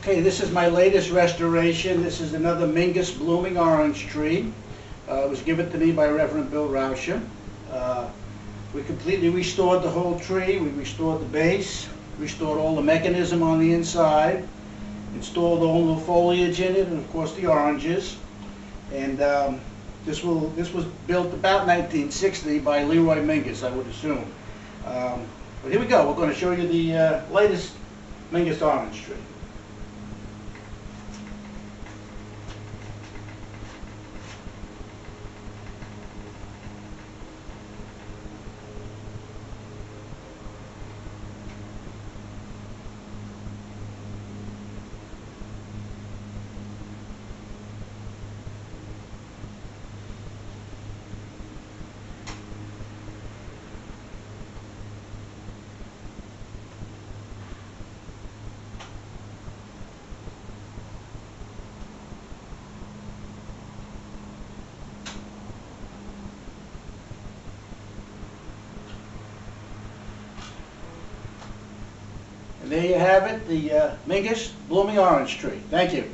Okay, this is my latest restoration. This is another Mingus Blooming Orange tree. It was given to me by Reverend Bill Rauscher. We completely restored the whole tree. We restored the base, restored all the mechanism on the inside, installed all the foliage in it, and of course the oranges. And this was built about 1960 by Leroy Mingus, I would assume. But here we go. We're going to show you the latest Mingus orange tree. And there you have it, the Mingus Blooming Orange tree. Thank you.